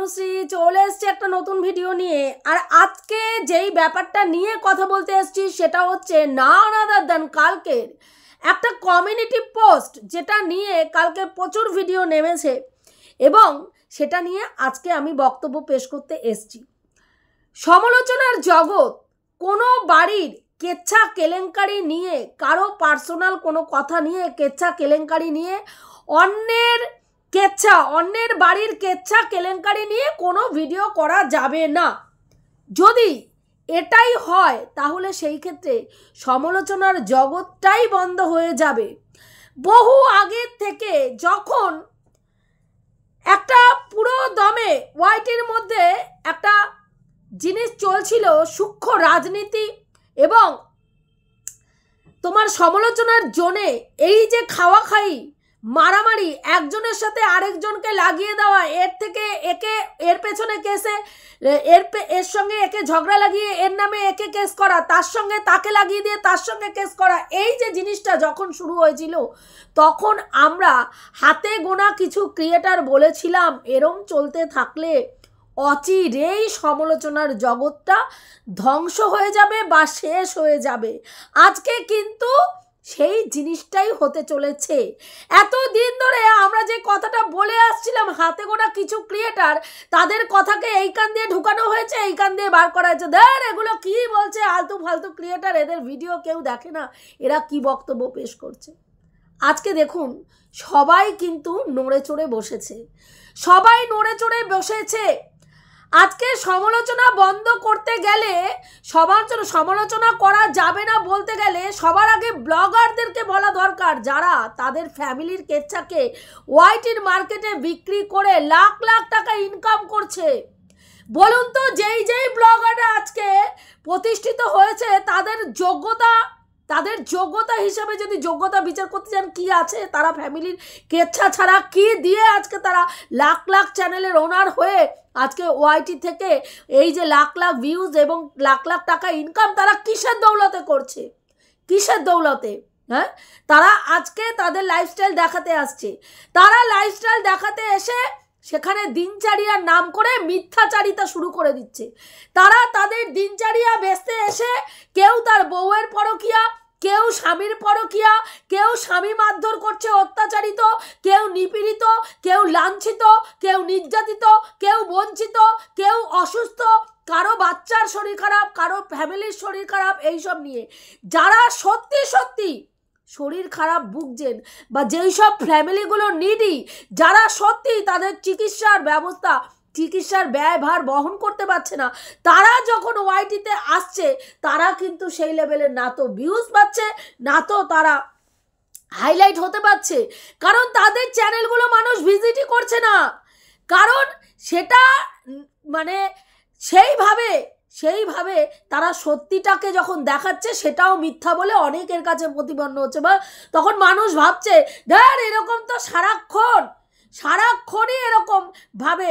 তনুশ্রী চলে এসছে একটা নতুন ভিডিও নিয়ে। আর আজকে যেই ব্যাপারটা নিয়ে কথা বলতে এসেছি সেটা হচ্ছে none other than কালকের একটা কমিউনিটি পোস্ট, যেটা নিয়ে কালকে প্রচুর ভিডিও নেমেছে এবং সেটা নিয়ে আজকে আমি বক্তব্য পেশ করতে এসেছি। সমালোচনার জগৎ কোনো বাড়ির কেচ্ছা কেলেঙ্কারি নিয়ে, কারো পার্সোনাল কোনো কথা নিয়ে কেচ্ছা কেলেঙ্কারি নিয়ে, অন্যের বাড়ির কেচ্ছা কেলেঙ্কারি নিয়ে কোনো ভিডিও করা যাবে না। যদি এটাই হয় তাহলে সেই ক্ষেত্রে সমালোচনার জগৎটাই বন্ধ হয়ে যাবে। বহু আগের থেকে যখন একটা পুরো দমে ওয়াইটির মধ্যে একটা জিনিস চলছিল, সূক্ষ্ম রাজনীতি এবং তোমার সমালোচনার জন্যে এই যে খাওয়া খাই মারামারি, একজনের সাথে আরেকজনকে লাগিয়ে দেওয়া, এর পেছনে কেসে এর সঙ্গে একে ঝগড়া লাগিয়ে এর নামে একে কেস করা, তার সঙ্গে তাকে লাগিয়ে দিয়ে তার সঙ্গে কেস করা, এই যে জিনিসটা যখন শুরু হয়েছিল তখন আমরা হাতে গোনা কিছু ক্রিয়েটার বলেছিলাম এরম চলতে থাকলে অচিরেই সমালোচনার জগৎটা ধ্বংস হয়ে যাবে বা শেষ হয়ে যাবে। আজকে কিন্তু সেই জিনিসটাই হতে চলেছে। এতদিন ধরে আমরা যে কথাটা বলে আসছিলাম, হাতে গোনা কিছু ক্রিয়েটার, তাদের কথাকে এই কান দিয়ে ঢুকানো হয়েছে, এই কান দিয়ে বার করা হয়েছে। ধর এগুলো কি বলছে, আলতু ফালতু ক্রিয়েটার, এদের ভিডিও কেউ দেখে না, এরা কি বক্তব্য পেশ করছে। আজকে দেখুন সবাই কিন্তু নড়ে চড়ে বসেছে, সবাই নড়ে চড়ে বসেছে। আজকে সমালোচনা বন্ধ করতে গেলে, সমালোচনা করা যাবে না বলতে গেলে সবার আগে ব্লগারদেরকে বলা দরকার, যারা তাদের ফ্যামিলির কেচ্ছাকে ওয়াইটির মার্কেটে বিক্রি করে লাখ লাখ টাকা ইনকাম করছে। বলুন তো, যেই ব্লগাররা আজকে প্রতিষ্ঠিত হয়েছে তাদের যোগ্যতা হিসাবে যদি যোগ্যতা বিচার করতে চান, কি আছে? তারা ফ্যামিলির কেচ্ছা ছাড়া কি দিয়ে আজকে তারা লাখ লাখ চ্যানেলের ওনার হয়ে আজকে ওয়াইটি থেকে এই যে লাখ লাখ ভিউজ এবং লাখ লাখ টাকা ইনকাম, তারা কিসের দৌলতে করছে? কিসের দৌলতে? হ্যাঁ, তারা আজকে তাদের লাইফস্টাইল দেখাতে আসছে। তারা লাইফস্টাইল দেখাতে এসে সেখানে দিনচারিয়ার নাম করে মিথ্যাচারিতা শুরু করে দিচ্ছে। তারা তাদের দিনচারিয়া বেচতে এসে কেউ তার বউয়ের পরকিয়া, কেউ স্বামীর পরকিয়া, কেউ স্বামী মারধর করছে, অত্যাচারিত, কেউ নিপীড়িত, কেউ লাঞ্ছিত, কেউ নির্যাতিত, কেউ বঞ্চিত, কেউ অসুস্থ, কারো বাচ্চার শরীর খারাপ, কারো ফ্যামিলির শরীর খারাপ, এইসব নিয়ে যারা সত্যি সত্যি শরীর খারাপ ভুগছেন বা যেই সব ফ্যামিলিগুলো নিডি, যারা সত্যি তাদের চিকিৎসার ব্যয়ভার বহন করতে পারছে না, তারা যখন ওয়াইটিতে আসছে তারা কিন্তু সেই লেভেলের না তো ভিউজ পাচ্ছে, না তো তারা হাইলাইট হতে পারছে, কারণ তাদের চ্যানেলগুলো মানুষ ভিজিটই করছে না। কারণ সেটা মানে সেইভাবে তারা সত্যিটাকে যখন দেখাচ্ছে সেটাও মিথ্যা বলে অনেকের কাছে প্রতিপন্ন হচ্ছে, বা তখন মানুষ ভাবছে ধর এরকম তো সারাক্ষণই এরকম ভাবে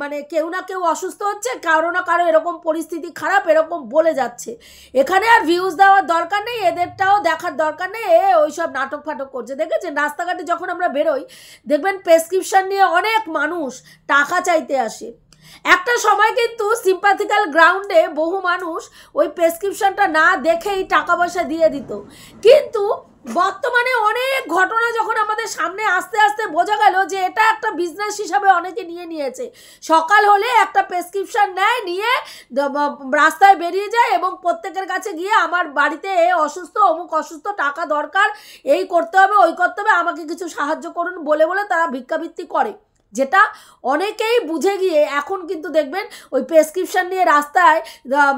মানে কেউ না কেউ অসুস্থ হচ্ছে, কারো না কারো এরকম পরিস্থিতি খারাপ, এরকম বলে যাচ্ছে। এখানে আর ভিউজ দেওয়ার দরকার নেই, এদেরটাও দেখার দরকার নেই, ওইসব নাটক ফাটক করছে। দেখেছেন রাস্তাঘাটে যখন আমরা বেরোই দেখবেন প্রেসক্রিপশন নিয়ে অনেক মানুষ টাকা চাইতে আসে। একটা সময় কিন্তু সিম্প্যাথিক্যাল গ্রাউন্ডে বহু মানুষ ওই প্রেসক্রিপশনটা না দেখেই টাকা পয়সা দিয়ে দিত, কিন্তু বর্তমানে অনেক ঘটনা যখন আমাদের সামনে আস্তে আস্তে বোঝা গেল যে এটা একটা বিজনেস হিসাবে অনেকে নিয়েছে। সকাল হলে একটা প্রেসক্রিপশন নেয়, নিয়ে রাস্তায় বেরিয়ে যায় এবং প্রত্যেকের কাছে গিয়ে আমার বাড়িতে অসুস্থ, অমুক অসুস্থ, টাকা দরকার, এই করতে হবে, ওই করতে হবে, আমাকে কিছু সাহায্য করুন বলে তারা ভিক্ষাবৃত্তি করে। যেটা অনেকেই বুঝে গিয়ে এখন কিন্তু দেখবেন ওই প্রেসক্রিপশন নিয়ে রাস্তায়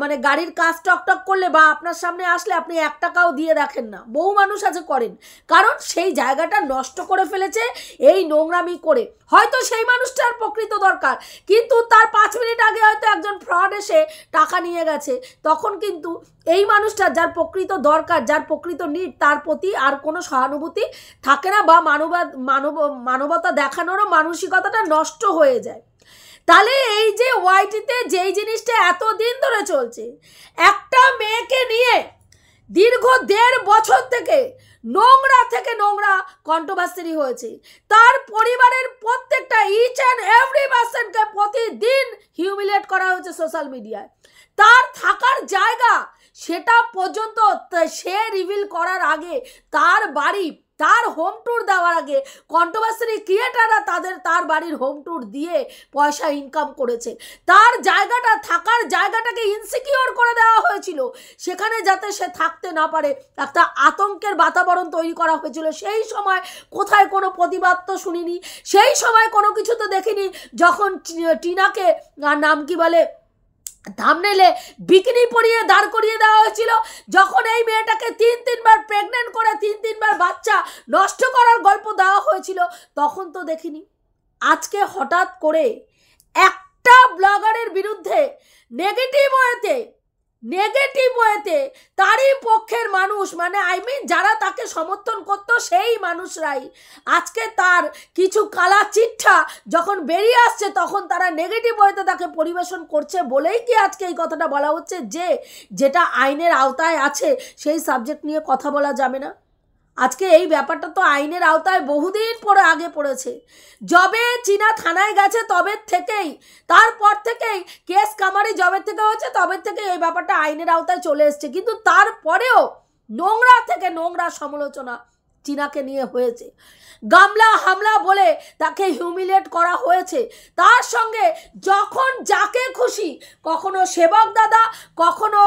মানে গাড়ির কাজ টকটক করলে বা আপনার সামনে আসলে আপনি 1 টাকাও দিয়ে রাখেন না। বহু মানুষ আছে করেন, কারণ সেই জায়গাটা নষ্ট করে ফেলেছে এই নোংরামি করে। হয়তো সেই মানুষটার প্রকৃত দরকার, কিন্তু তার 5 মিনিট আগে হয়তো একজন ফ্রড এসে টাকা নিয়ে গেছে, তখন কিন্তু এই মানুষটার যার প্রকৃত দরকার, যার প্রকৃত নিড, তার প্রতি আর কোনো সহানুভূতি থাকে না বা মানবতা দেখানোরও মানসিকতাটা নষ্ট হয়ে যায়। তাহলে এই যে ওয়াইটিতে যেই জিনিসটা এতদিন ধরে চলছে, একটা মেয়েকে নিয়ে দীর্ঘ 1.5 বছর থেকে নোংরা থেকে নোংরা কন্ট্রোভার্সি হয়েছে। তার পরিবারের প্রত্যেকটা ইচ অ্যান্ড এভরি পার্সনকে প্রতিদিন হিউমিলিয়েট করা হয়েছে সোশ্যাল মিডিয়ায়। তার থাকার জায়গা সেটা পর্যন্ত সে রিভিল করার আগে, তার বাড়ি, তার হোম ট্যুর দেওয়ার আগে কন্ট্রোভার্সি ক্রিয়েটাররা তার বাড়ির হোম ট্যুর দিয়ে পয়সা ইনকাম করেছে। তার জায়গাটা, থাকার জায়গাটাকে ইনসিকিউর করে দেওয়া হয়েছিল, সেখানে যাতে সে থাকতে না পারে একটা আতঙ্কের বাতাবরণ তৈরি করা হয়েছিল। সেই সময় কোথায় কোনো প্রতিবাদ তো শুনিনি, সেই সময় কোনো কিছু তো দেখিনি। যখন টিনাকে নাম কি বলে থাম্বনেইলে বিকিনি পরিয়ে দাঁড় করিয়ে দেওয়া হয়েছিল, যখন এই মেয়েটাকে তিনবার প্রেগনেন্ট করে তিনবার বাচ্চা নষ্ট করার গল্প দেওয়া হয়েছিল, তখন তো দেখিনি। আজকে হঠাৎ করে একটা ব্লগারের বিরুদ্ধে নেগেটিভ ওয়েতে তারই পক্ষের মানুষ, মানে যারা তাকে সমর্থন করত সেই মানুষরাই আজকে তার কিছু কালা চিঠা যখন বেরিয়ে আসছে তখন তারা নেগেটিভ ওয়েতে তাকে পরিবেশন করছে বলেই কি আজকে এই কথাটা বলা হচ্ছে যে যেটা আইনের আওতায় আছে সেই সাবজেক্ট নিয়ে কথা বলা যাবে না। আজকে এই ব্যাপারটা তো আইনের আওতায় বহুদিন পরে আগে পড়েছে। যবে চীনা থানায় গেছে তবে থেকেই, তারপর থেকেই কেস কামারি যবে থেকে হয়েছে তবে থেকে এই ব্যাপারটা আইনের আওতায় চলে এসছে। কিন্তু তারপরেও নোংরা থেকে নোংরা সমালোচনা চীনাকে নিয়ে হয়েছে। গামলা হামলা বলে তাকে হিউমিলিয়েট করা হয়েছে। তার সঙ্গে যখন যাকে খুশি, কখনো সেবক দাদা, কখনো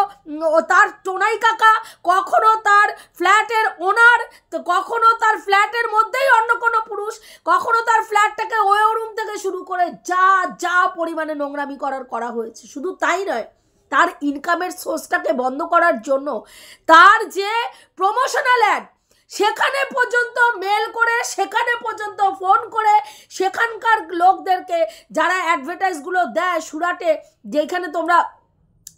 তার টোনাই কাকা, কখনো তার ফ্ল্যাটের ওনার, তো কখনো তার ফ্ল্যাটের মধ্যেই অন্য কোনো পুরুষ, কখনো তার ফ্ল্যাটটাকে ওয়ে রুম থেকে শুরু করে যা পরিমাণে নোংরামি করা হয়েছে। শুধু তাই নয়, তার ইনকামের সোর্সটাকে বন্ধ করার জন্য তার যে প্রমোশনাল অ্যাড সেখানে পর্যন্ত মেল করে, সেখানে পর্যন্ত ফোন করে সেখানকার লোকদেরকে যারা অ্যাডভার্টাইজগুলো দেয় সুরাটে, যেখানে তোমরা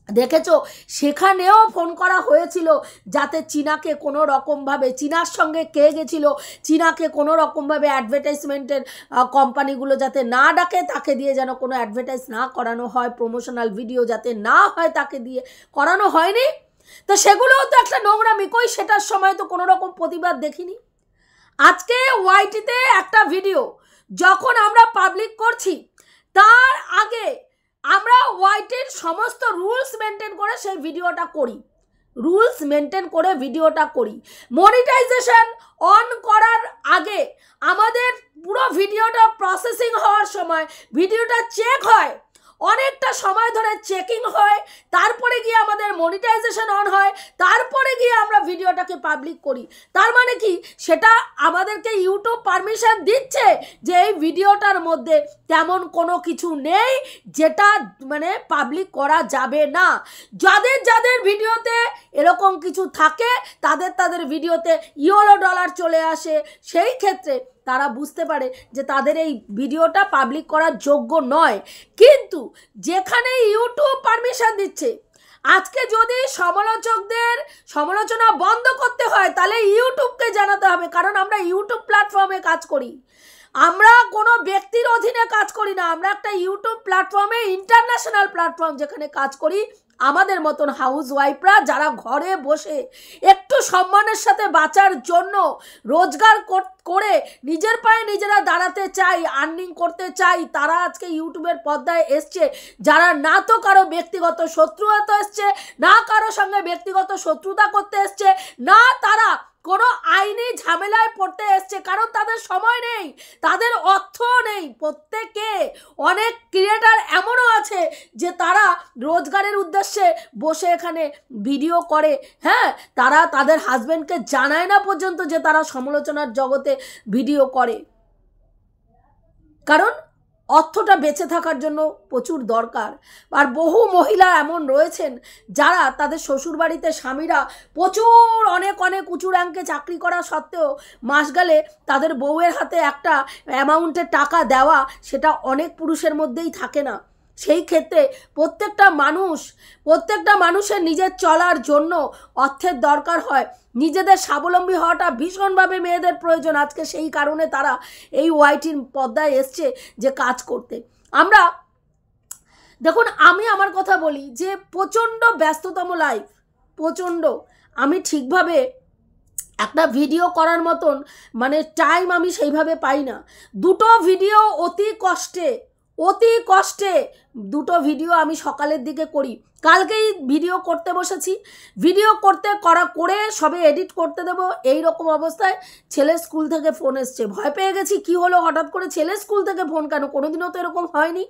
দেখেছো, সেখানেও ফোন করা হয়েছিল যাতে চীনাকে কোনো রকমভাবে, চীনার সঙ্গে কে গেছিল, চীনাকে কোনো রকমভাবে অ্যাডভার্টাইজমেন্টের কোম্পানিগুলো যাতে না ডাকে, তাকে দিয়ে যেন কোনো অ্যাডভার্টাইজ না করানো হয়, প্রমোশনাল ভিডিও যাতে না হয় তাকে দিয়ে করানো হয়নি। তো সেগুলোও তো একটা নোংরামি। কই সেটার সময় তো কোনো রকম প্রতিবাদ দেখিনি। আজকে ওয়াইটিতে একটা ভিডিও যখন আমরা পাবলিক করছি তার আগে আমরা ওয়াইটির সমস্ত রুলস মেনটেন করে সেই ভিডিওটা করি, মনিটাইজেশন অন করার আগে আমাদের পুরো ভিডিওটা প্রসেসিং হওয়ার সময় ভিডিওটা চেক হয়, অনেকটা সময় ধরে চেকিং হয়, তারপরে গিয়ে আমাদের মনিটাইজেশন অন হয়, তারপরে গিয়ে আমরা ভিডিওটাকে পাবলিক করি। তার মানে কি, সেটা আমাদেরকে ইউটিউব পারমিশন দিচ্ছে যে এই ভিডিওটার মধ্যে তেমন কোনো কিছু নেই যেটা মানে পাবলিক করা যাবে না। যাদের ভিডিওতে এরকম কিছু থাকে তাদের ভিডিওতে ইয়েলো ডলার চলে আসে, সেই ক্ষেত্রে তারা বুঝতে পারে যে তাদের এই ভিডিওটা পাবলিক করার যোগ্য নয়। কিন্তু যেখানে ইউটিউব পারমিশন দিচ্ছে, আজকে যদি সমালোচকদের সমালোচনা বন্ধ করতে হয় তাহলে ইউটিউবকে জানাতে হবে, কারণ আমরা ইউটিউব প্ল্যাটফর্মে কাজ করি, আমরা কোনো ব্যক্তির অধীনে কাজ করি না, আমরা একটা ইউটিউব প্ল্যাটফর্মে, ইন্টারন্যাশনাল প্ল্যাটফর্ম যেখানে কাজ করি। আমাদের মতন হাউস ওয়াইফরা যারা ঘরে বসে একটু সম্মানের সাথে বাঁচার জন্য রোজগার করে নিজের পায়ে নিজেরা দাঁড়াতে চাই, আর্নিং করতে চাই, তারা আজকে ইউটিউবের পর্দায় এসছে। যারা না তো কারো ব্যক্তিগত শত্রু হতে এসছে, না কারো সঙ্গে ব্যক্তিগত শত্রুতা করতে এসছে, না তারা কোনো আইনি ঝামেলায় পড়তে এসছে, কারণ তাদের সময় নেই, তাদের অর্থ নেই। প্রত্যেকে, অনেক ক্রিয়েটার এমনও আছে যে তারা রোজগারের উদ্দেশ্যে বসে এখানে ভিডিও করে, হ্যাঁ, তারা তাদের হাজবেন্ডকে জানায় না পর্যন্ত যে তারা সমালোচনার জগতে ভিডিও করে, কারণ অর্থটা বেঁচে থাকার জন্য প্রচুর দরকার। আর বহু মহিলা এমন রয়েছেন যারা তাদের শ্বশুরবাড়িতে স্বামীরা প্রচুর অনেক উঁচু র্যাঙ্কে চাকরি করা সত্ত্বেও মাস গেলে তাদের বউয়ের হাতে একটা অ্যামাউন্টের টাকা দেওয়া, সেটা অনেক পুরুষের মধ্যেই থাকে না। সেই ক্ষেত্রে প্রত্যেকটা মানুষের নিজের চলার জন্য অর্থের দরকার হয়, নিজেদের স্বাবলম্বী হওয়াটা ভীষণভাবে মেয়েদের প্রয়োজন। আজকে সেই কারণে তারা এই ওয়াইটির পর্দায় এসছে যে কাজ করতে। আমরা দেখুন, আমি আমার কথা বলি যে প্রচণ্ড ব্যস্ততম লাইফ, প্রচণ্ড, আমি ঠিকভাবে একটা ভিডিও করার মতন মানে টাইম আমি সেইভাবে পাই না। দুটো ভিডিও অতি কষ্টে দুটো ভিডিও আমি সকালের দিকে করি। কালকেই ভিডিও করতে বসেছি, ভিডিও করে সবে এডিট করতে দেবো, এই রকম অবস্থায় ছেলের স্কুল থেকে ফোন এসছে। ভয় পেয়ে গেছি, কি হলো হঠাৎ করে ছেলের স্কুল থেকে ফোন কেন, কোনোদিনও তো এরকম হয়নি।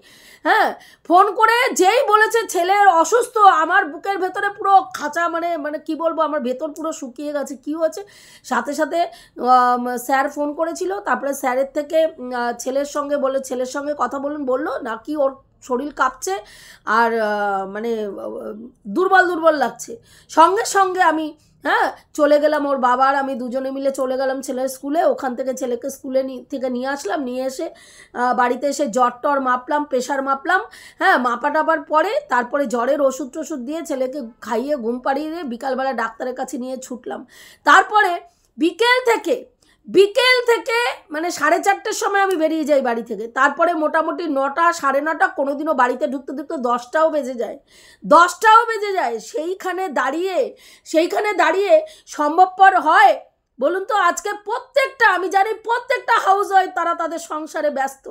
হ্যাঁ, ফোন করে যেই বলেছে ছেলের অসুস্থ, আমার বুকের ভেতরে পুরো খাঁচা মানে কি বলবো, আমার ভেতর পুরো শুকিয়ে গেছে। কি হয়েছে, সাথে সাথে স্যার ফোন করেছিল, তারপরে স্যারের থেকে ছেলের সঙ্গে কথা বললো নাকি ওর শরীর কাঁপছে আর মানে দুর্বল লাগছে। সঙ্গে আমি চলে গেলাম, ওর বাবার আমি দুজনে মিলে চলে গেলাম ছেলের স্কুলে। ওখান থেকে ছেলেকে স্কুলে থেকে নিয়ে আসলাম, নিয়ে এসে বাড়িতে এসে জ্বর মাপলাম, প্রেশার মাপলাম। মাপা টাপার পরে তারপরে জ্বরের ওষুধ টষুধ দিয়ে ছেলেকে খাইয়ে ঘুম পাড়িয়ে দিয়ে বিকালবেলা ডাক্তারের কাছে নিয়ে ছুটলাম। তারপরে বিকেল থেকে মানে 4:30 সময় আমি বেরিয়ে যাই বাড়ি থেকে। তারপরে মোটামুটি 9টা 9:30, কোনোদিনও বাড়িতে ঢুকতে 10টাও বেজে যায়। সেইখানে দাঁড়িয়ে সম্ভবপর হয় বলুন তো? আজকে আমি জানি প্রত্যেকটা হাউস ওয়াইফ তারা তাদের সংসারে ব্যস্ত।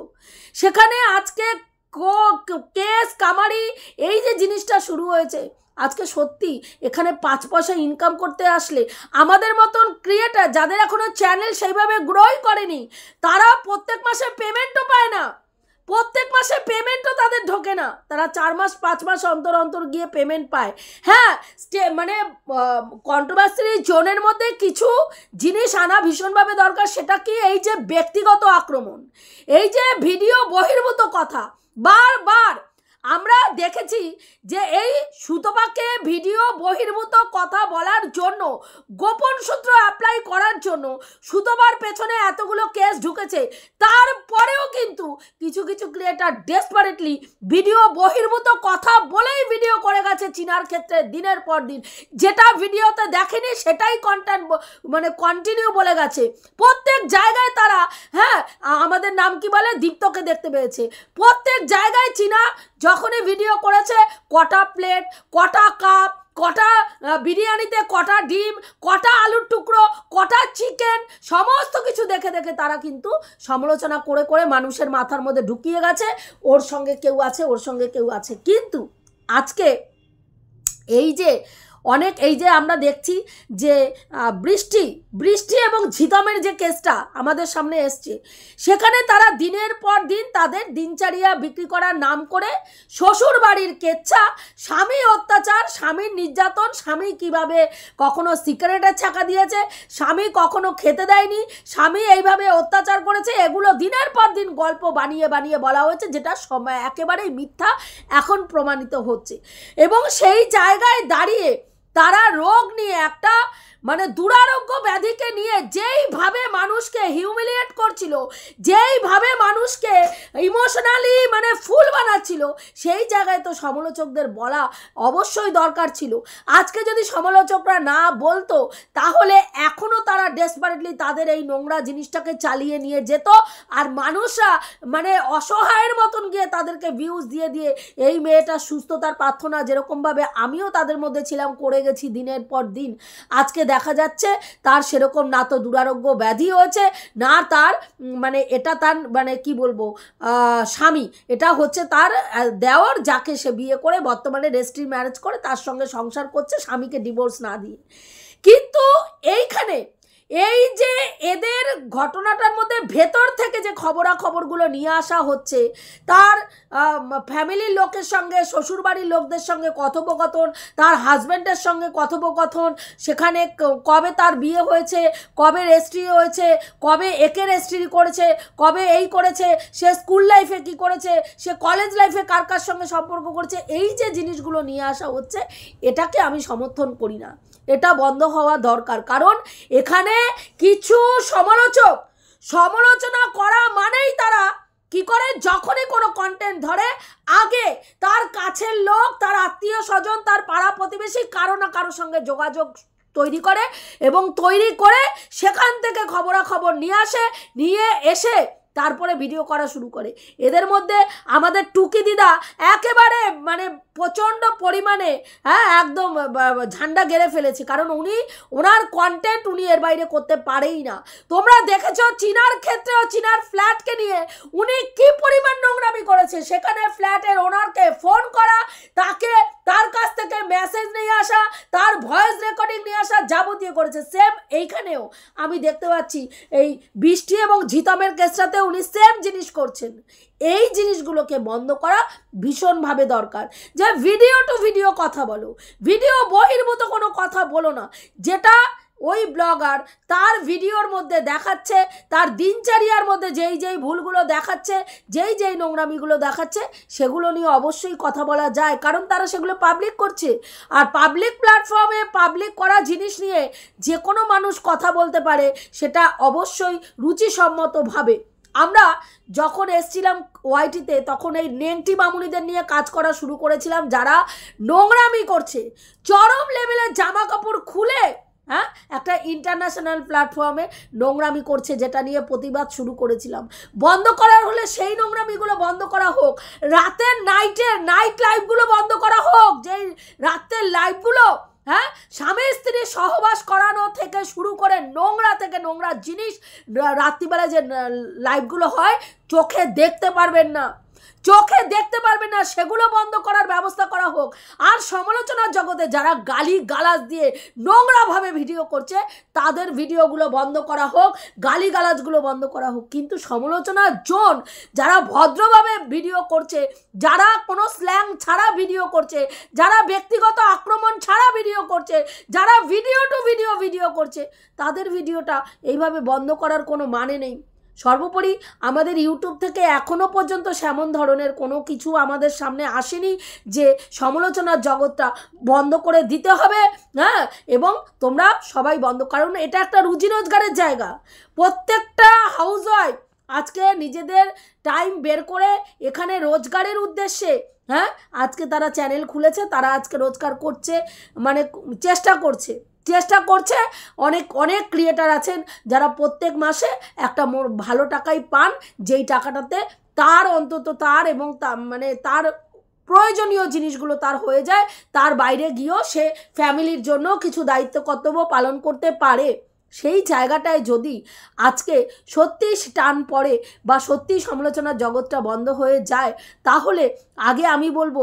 সেখানে আজকে কেস কামারি এই যে জিনিসটা শুরু হয়েছে, আজকে সত্যি এখানে 5 পয়সা ইনকাম করতে আসলে আমাদের মতন ক্রিয়েটার যাদের এখনো চ্যানেল সেইভাবে গ্রোই করেনি, তারা প্রত্যেক মাসে পেমেন্টও পায় না, প্রত্যেক মাসে পেমেন্টও তাদের ঢোকে না। তারা 4 মাস 5 মাস অন্তর গিয়ে পেমেন্ট পায়। হ্যাঁ, মানে কন্ট্রোভার্সি জোনের মধ্যে কিছু জিনিস আনা ভীষণভাবে দরকার। সেটা কি, এই যে ব্যক্তিগত আক্রমণ, এই যে ভিডিও বহির্ভূত কথা, বারবার আমরা দেখেছি যে এই সুতপাকে ভিডিও বহির্ভূত কথা বলার জন্য, গোপন সূত্র অ্যাপ্লাই করার জন্য সুতপার পেছনে এতগুলো কেস ঢুকেছে। তারপরেও কিন্তু কিছু ক্রিয়েটার ডেসপারেটলি ভিডিও বহির্ভূত কথা বলেই ভিডিও করে গেছে চীনার ক্ষেত্রে দিনের পর দিন। যেটা ভিডিওতে দেখেনি সেটাই কন্টেন্ট মানে কন্টিনিউ বলে গেছে। প্রত্যেক জায়গায় তারা আমাদের নাম কি বলে, দীপ্তকে দেখতে পেয়েছে। প্রত্যেক জায়গায় চীনা যখনই ভিডিও করেছে, কটা প্লেট, কটা কাপ, কটা বিরিয়ানিতে কটা ডিম, কটা আলুর টুকরো, কটা চিকেন, সমস্ত কিছু দেখে তারা কিন্তু সমালোচনা করে মানুষের মাথার মধ্যে ঢুকিয়ে গেছে ওর সঙ্গে কেউ আছে। কিন্তু আজকে এই যে আমরা দেখছি যে বৃষ্টি এবং ঝিতমের যে কেসটা আমাদের সামনে এসছে, সেখানে তারা দিনের পর দিন তাদের দিনচারিয়া বিক্রি করার নাম করে শ্বশুর বাড়ির কেচ্ছা, স্বামী অত্যাচার, স্বামীর নির্যাতন, স্বামী কিভাবে কখনো সিগারেটের ছাকা দিয়েছে, স্বামী কখনো খেতে দেয়নি, স্বামী এইভাবে অত্যাচার করেছে, এগুলো দিনের পর দিন গল্প বানিয়ে বলা হয়েছে, যেটা সময় একেবারেই মিথ্যা এখন প্রমাণিত হচ্ছে। এবং সেই জায়গায় দাঁড়িয়ে তারা রোগ নিয়ে একটা মানে দুরারোগ্য ব্যাধিকে নিয়ে যেইভাবে মানুষকে হিউমিলিয়েট করছিল, যেইভাবে মানুষকে ইমোশনালি মানে ফুল বানাচ্ছিল, সেই জায়গায় তো সমালোচকদের বলা অবশ্যই দরকার ছিল। আজকে যদি সমালোচকরা না বলতো, তাহলে এখনও তারা ডেসপারেটলি তাদের এই নোংরা জিনিসটাকে চালিয়ে নিয়ে যেত, আর মানুষরা মানে অসহায়ের মতন গিয়ে তাদেরকে ভিউজ দিয়ে এই মেয়েটার সুস্থতার প্রার্থনা, যেরকমভাবে আমিও তাদের মধ্যে ছিলাম, করে গেছি দিনের পর দিন। আজকে দেখা যাচ্ছে তার সেরকম না তো দুরারোগ্য ব্যাধি হয়েছে, না তার মানে এটা তার মানে কি বলবো স্বামী, এটা হচ্ছে তার দেওর, যাকে সে বিয়ে করে বর্তমানে রেজিস্ট্রি ম্যারেজ করে তার সঙ্গে সংসার করছে স্বামীকে ডিভোর্স না দিয়ে। কিন্তু এইখানে এই যে এদের ঘটনাটার মধ্যে ভেতর থেকে যে খবরাখবরগুলো নিয়ে আসা হচ্ছে, তার ফ্যামিলির লোকের সঙ্গে, শ্বশুরবাড়ির লোকদের সঙ্গে কথোপকথন, তার হাজব্যান্ডের সঙ্গে কথোপকথন, সেখানে কবে তার বিয়ে হয়েছে, কবে রেজিস্ট্রি হয়েছে, কবে একে রেজিস্ট্রি করেছে, কবে এই করেছে, সে স্কুল লাইফে কি করেছে, সে কলেজ লাইফে কার সঙ্গে সম্পর্ক করছে, এই যে জিনিসগুলো নিয়ে আসা হচ্ছে, এটাকে আমি সমর্থন করি না। এটা বন্ধ হওয়া দরকার। কারণ এখানে কিছু সমালোচনা করা মানেই তারা কি করে, যখনই কোনো কন্টেন্ট ধরে আগে তার কাছের লোক, তার আত্মীয় স্বজন, তার পাড়া প্রতিবেশী কারো না কারো সঙ্গে যোগাযোগ তৈরি করে, এবং তৈরি করে সেখান থেকে খবরাখবর নিয়ে এসে তারপরে ভিডিও করা শুরু করে। এদের মধ্যে আমাদের টুকি দিদা একেবারে মানে প্রচণ্ড পরিমাণে একদম ঝান্ডা গেড়ে ফেলেছে, কারণ ওনার কন্টেন্ট উনি এর বাইরে করতে পারেই না। তোমরা দেখেছ চীনার ক্ষেত্রেও চীনার ফ্ল্যাটকে নিয়ে উনি কি পরিমাণ নোংরামি করেছে। সেখানে ফ্ল্যাটের ওনারকে ফোন করা, তার কাছ থেকে মেসেজ নিয়ে আসা, তার ভয়েস রেকর্ডিং নিয়ে আসা, যাবতীয় করেছে। সেম এইখানেও আমি দেখতে পাচ্ছি এই বৃষ্টি এবং ঝিতমের কেসটাতে উনি সেম জিনিস করছেন। এই জিনিসগুলোকে বন্ধ করা ভীষণভাবে দরকার। যে ভিডিও টু ভিডিও কথা বলো, ভিডিও বহির্ভূত কোনো কথা বলো না। যেটা ওই ব্লগার তার ভিডিওর মধ্যে দেখাচ্ছে, তার দিনচর্যার মধ্যে যেই ভুলগুলো দেখাচ্ছে, যেই নোংরামিগুলো দেখাচ্ছে, সেগুলো নিয়ে অবশ্যই কথা বলা যায়, কারণ তারা সেগুলো পাবলিক করছে। আর পাবলিক প্ল্যাটফর্মে পাবলিক করা জিনিস নিয়ে যে কোনো মানুষ কথা বলতে পারে, সেটা অবশ্যই রুচিসম্মতভাবে। আমরা যখন এসছিলাম ওয়াইটিতে তখন এই নেংটি মামুনিদের নিয়ে কাজ করা শুরু করেছিলাম, যারা নোংরামি করছে, চরম লেভেলের জামা কাপড় খুলে একটা ইন্টারন্যাশনাল প্ল্যাটফর্মে নোংরামি করছে, যেটা নিয়ে প্রতিবাদ শুরু করেছিলাম। বন্ধ করার হলে সেই নোংরামিগুলো বন্ধ করা হোক, রাতের নাইট লাইভগুলো বন্ধ করা হোক। যেই রাতের লাইভগুলো স্বামী স্ত্রী সহবাস করানো থেকে শুরু করে নোংরা থেকে নোংরা জিনিস রাত্রিবেলা যে লাইভগুলো হয়, চোখে দেখতে পারবেন না, সেগুলো বন্ধ করার ব্যবস্থা করা হোক। আর সমালোচনার জগতে যারা গালি গালাজ দিয়ে নোংরাভাবে ভিডিও করছে, তাদের ভিডিওগুলো বন্ধ করা হোক, গালি গালাজগুলো বন্ধ করা হোক। কিন্তু সমালোচনার জোন যারা ভদ্রভাবে ভিডিও করছে, যারা কোনো স্ল্যাং ছাড়া ভিডিও করছে, যারা ব্যক্তিগত আক্রমণ ছাড়া ভিডিও করছে, যারা ভিডিও টু ভিডিও করছে, তাদের ভিডিওটা এইভাবে বন্ধ করার কোনো মানে নেই। সর্বোপরি আমাদের ইউটিউব থেকে এখনও পর্যন্ত সেমন ধরনের কোনো কিছু আমাদের সামনে আসেনি যে সমালোচনার জগৎটা বন্ধ করে দিতে হবে। এবং তোমরা সবাই বন্ধ, কারণ এটা একটা রুজি রোজগারের জায়গা। প্রত্যেকটা হাউসওয়াইফ আজকে নিজেদের টাইম বের করে এখানে রোজগারের উদ্দেশ্যে আজকে তারা চ্যানেল খুলেছে, তারা আজকে রোজগার করছে, মানে চেষ্টা করছে। অনেক ক্রিয়েটার আছেন যারা প্রত্যেক মাসে একটা ভালো টাকাই পান, যেই টাকাটাতে তার অন্তত তার এবং তার প্রয়োজনীয় জিনিসগুলো তার হয়ে যায়। তার বাইরে গিয়েও সে ফ্যামিলির জন্য কিছু দায়িত্ব কর্তব্য পালন করতে পারে। সেই জায়গাটায় যদি আজকে সত্যি টান পড়ে বা সত্যি সমালোচনার জগৎটা বন্ধ হয়ে যায়, তাহলে আগে আমি বলবো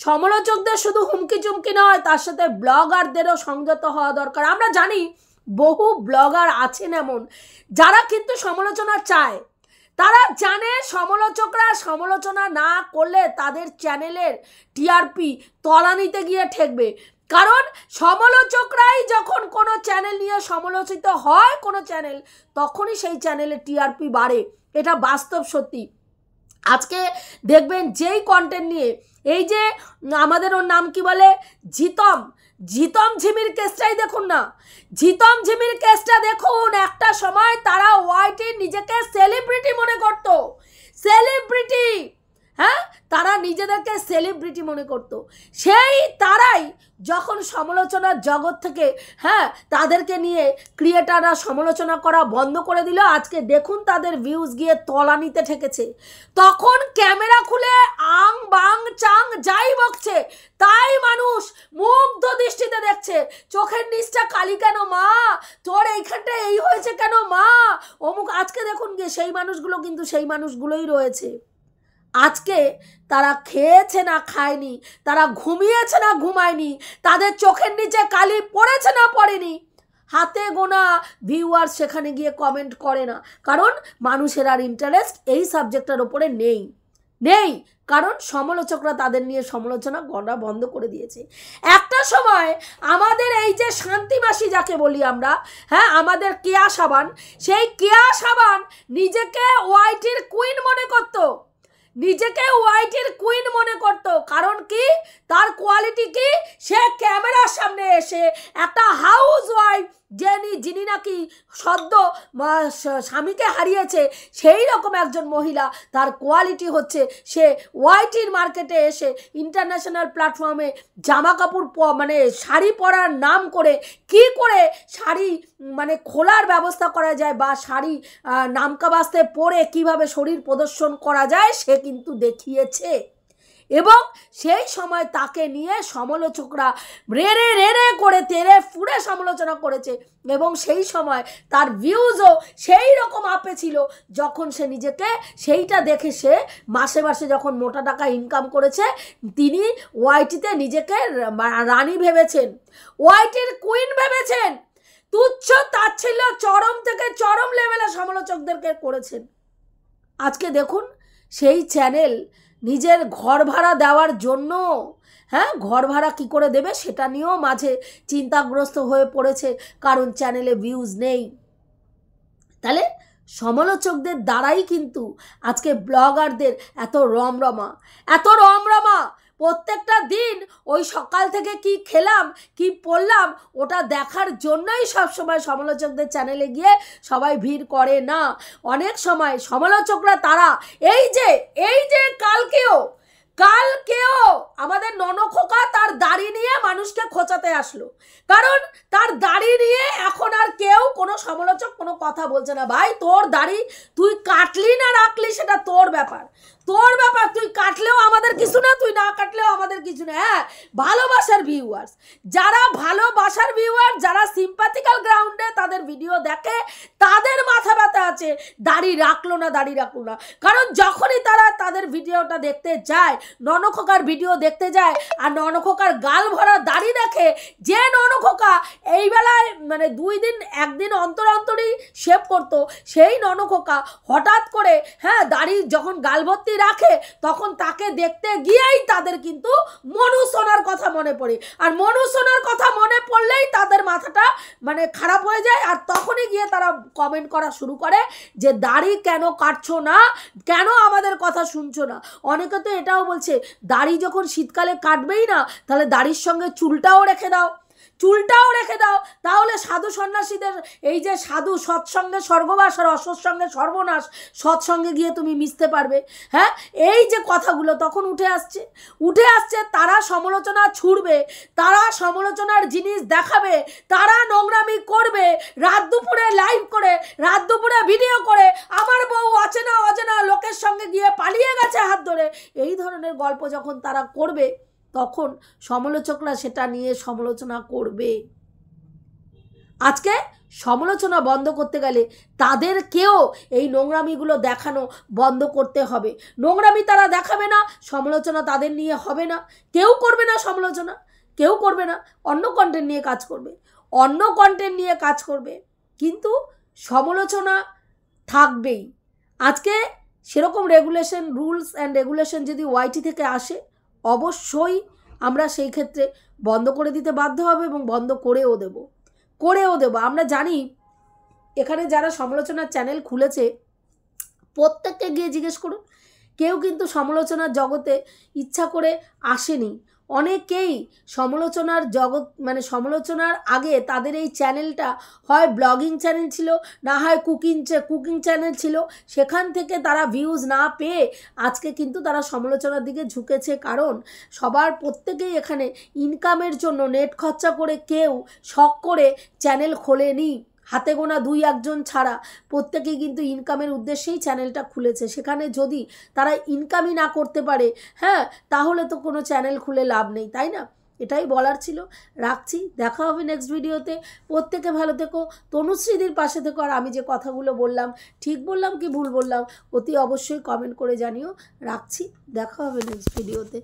সমালোচকদের শুধু হুমকি চুমকি নয়, তার সাথে ব্লগারদেরও সংযত হওয়া দরকার। আমরা জানি বহু ব্লগার আছেন এমন যারা কিন্তু সমালোচনা চায়, তারা জানে সমালোচকরা সমালোচনা না করলে তাদের চ্যানেলের টিআরপি তলানিতে গিয়ে ঠেকবে। কারণ সমালোচকরাই যখন কোনো চ্যানেল নিয়ে সমালোচিত হয় কোনো চ্যানেল, তখনই সেই চ্যানেলের টিআরপি বাড়ে। এটা বাস্তব সত্যি। আজকে দেখবেন যেই কন্টেন্ট নিয়ে এই যে আমাদের ওর নাম কি বলে, ঝিতম ঝিমির কেসটাই দেখুন না, ঝিতম ঝিমির কেসটা দেখুন। একটা সময় তারা ওয়াইটি নিজেকে সেলিব্রিটি মনে করত, তারা নিজেদেরকে সেলিব্রিটি মনে করত। সেই তারাই যখন সমালোচনার জগৎ থেকে তাদেরকে নিয়ে ক্রিয়েটাররা সমালোচনা করা বন্ধ করে দিল, আজকে দেখুন তাদের ভিউজ গিয়ে তলানিতে ঠেকেছে। তখন ক্যামেরা খুলে আং বাং চাং যাই বকছে, তাই মানুষ মুগ্ধ দৃষ্টিতে দেখছে। চোখের নিচটা কালি কেন মা, তোর এইখানটা এই হয়েছে কেন মা, অমুক। আজকে দেখুন গিয়ে সেই মানুষগুলো কিন্তু সেই মানুষগুলোই রয়েছে। আজকে তারা খেয়েছে না খায়নি, তারা ঘুমিয়েছে না ঘুমায়নি, তাদের চোখের নিচে কালি পড়েছে না পড়েনি, হাতে গোনা ভিউয়ার সেখানে গিয়ে কমেন্ট করে না। কারণ মানুষের আর ইন্টারেস্ট এই সাবজেক্টের ওপরে নেই, কারণ সমালোচকরা তাদের নিয়ে সমালোচনা করা বন্ধ করে দিয়েছে। একটা সময় আমাদের এই যে শান্তি মাসি যাকে বলি আমরা, আমাদের কেয়া সাবান, সেই কেয়া সাবান নিজেকে ওয়াইটির কুইন মনে করত। কারণ কি, তার কোয়ালিটি কি, সে ক্যামেরার সামনে এসে একটা হাউস ওয়াইফ যিনি নাকি সদ্য স্বামীকে হারিয়েছে, সেই রকম একজন মহিলা, তার কোয়ালিটি হচ্ছে সে ওয়াইটির মার্কেটে এসে ইন্টারন্যাশনাল প্ল্যাটফর্মে জামা কাপড় মানে শাড়ি পরার নাম করে কি করে শাড়ি মানে খোলার ব্যবস্থা করা যায় বা শাড়ি নামকাবাস্তে পরে কিভাবে শরীর প্রদর্শন করা যায় সে কিন্তু দেখিয়েছে। এবং সেই সময় তাকে নিয়ে সমালোচকরা রেড়ে রেড়ে করে তেড়ে ফুড়ে সমালোচনা করেছে এবং সেই সময় তার ভিউজও সেই রকম আপে ছিল যখন সে নিজেকে সেইটা দেখে সে মাসে মাসে যখন মোটা টাকা ইনকাম করেছে, তিনি ওয়াইটিতে নিজেকে রানী ভেবেছেন, ওয়াইটির কুইন ভেবেছেন, তুচ্ছ তাচ্ছিল্য চরম থেকে চরম লেভেলে সমালোচকদেরকে করেছেন। আজকে দেখুন সেই চ্যানেল নিজের ঘর ভাড়া দেওয়ার জন্য, হ্যাঁ, ঘর ভাড়া কী করে দেবে সেটা নিয়েও মাঝে চিন্তাগ্রস্ত হয়ে পড়েছে, কারণ চ্যানেলে ভিউজ নেই। তাহলে সমালোচকদের দ্বারাই কিন্তু আজকে ব্লগারদের এত রমরমা প্রত্যেকটা দিন ওই সকাল থেকে কি খেলাম কি পড়লাম ওটা দেখার জন্যই সবসময় সমালোচকদের চ্যানেলে গিয়ে সবাই ভিড় করে না। অনেক সময় সমালোচকরা তারা এই যে কালকেও আমাদের ননখোকা তার দাড়ি নিয়ে মানুষকে খোঁচাতে আসলো, কারণ তার দাড়ি নিয়ে এখন আর কেউ কোনো সমালোচক কোনো কথা বলছে না। ভাই, তোর দাড়ি তুই কাটলি না রাখলি সেটা তোর ব্যাপার, তুই কাটলেও আমাদের কিছু না, তুই না কাটলেও আমাদের কিছু না। হ্যাঁ, ভালোবাসার ভিউয়ার্স, যারা সিম্প্যাথিক্যাল গ্রাউন্ডে তাদের ভিডিও দেখে তাদের মাথা ব্যথা আছে দাড়ি রাখলো না, কারণ যখনই তারা তাদের ভিডিওটা দেখতে যায়, ননখোকার ভিডিও দেখতে যায় আর ননখোকার গাল ভরা দাড়ি দেখে, যে ননখোকা এই বেলায় মানে একদিন অন্তরই শেভ করতো, সেই ননখোকা হঠাৎ করে হ্যাঁ দাড়ি যখন গাল ভর্তি রাখে তখন তাকে দেখতে গিয়েই তাদের কিন্তু মনু সোনার কথা মনে পড়ে, আর মনু সোনার কথা মনে পড়লেই তাদের মাথাটা মানে খারাপ হয়ে যায়, আর তখনই গিয়ে তারা কমেন্ট করা শুরু করে যে দাড়ি কেন কাটছো না, কেন আমাদের কথা শুনছো না। অনেকে তো এটাও বলছে দাড়ি যখন শীতকালে কাটবেই না তাহলে দাড়ির সঙ্গে চুলটাও রেখে দাও, তাহলে সাধু সন্ন্যাসীদের এই যে সাধু সৎসঙ্গে স্বর্গবাস আর অসৎসঙ্গে সর্বনাশ, সৎসঙ্গে গিয়ে তুমি মিশতে পারবে। হ্যাঁ, এই যে কথাগুলো তখন উঠে আসছে, তারা সমালোচনা ছুড়বে, তারা সমালোচনার জিনিস দেখাবে, তারা নোংরামি করবে, রাত দুপুরে লাইভ করে, রাত দুপুরে ভিডিও করে, আমার বউ অচেনা লোকের সঙ্গে গিয়ে পালিয়ে গেছে হাত ধরে, এই ধরনের গল্প যখন তারা করবে তখন সমালোচকরা সেটা নিয়ে সমালোচনা করবে। আজকে সমালোচনা বন্ধ করতে গেলে তাদেরকেও এই নোংরামিগুলো দেখানো বন্ধ করতে হবে। নোংরামি তারা দেখাবে না, সমালোচনা তাদের নিয়ে হবে না, কেউ করবে না সমালোচনা, অন্য কন্টেন্ট নিয়ে কাজ করবে, কিন্তু সমালোচনা থাকবেই। আজকে সেরকম রুলস অ্যান্ড রেগুলেশন যদি ওয়াইটি থেকে আসে অবশ্যই আমরা সেই ক্ষেত্রে বন্ধ করে দিতে বাধ্য হবে এবং বন্ধ করেও দেব। আমরা জানি এখানে যারা সমালোচনার চ্যানেল খুলেছে প্রত্যেককে গিয়ে জিজ্ঞেস করুন, কেউ কিন্তু সমালোচনার জগতে ইচ্ছা করে আসেনি। অনেকেই সমালোচনার আগে তাদের এই চ্যানেলটা হয় ব্লগিং চ্যানেল ছিল, না হয় কুকিং চ্যানেল ছিল, সেখান থেকে তারা ভিউজ না পেয়ে আজকে কিন্তু তারা সমালোচনার দিকে ঝুঁকেছে, কারণ প্রত্যেকেই এখানে ইনকামের জন্য নেট খরচা করে কেউ শখ করে চ্যানেল খোলেনি। হাতে গোনা 2-1 জন ছাড়া প্রত্যেকেই কিন্তু ইনকামের উদ্দেশ্যেই চ্যানেলটা খুলেছে। সেখানে যদি তারা ইনকামই না করতে পারে, হ্যাঁ, তাহলে তো কোনো চ্যানেল খুলে লাভ নেই, তাই না? এটাই বলার ছিল। রাখছি, দেখা হবে নেক্সট ভিডিওতে। প্রত্যেকে ভালো থেকো, তনুশ্রীদির পাশে থেকো, আর আমি যে কথাগুলো বললাম ঠিক বললাম কি ভুল বললাম অতি অবশ্যই কমেন্ট করে জানিও। রাখছি, দেখা হবে নেক্সট ভিডিওতে।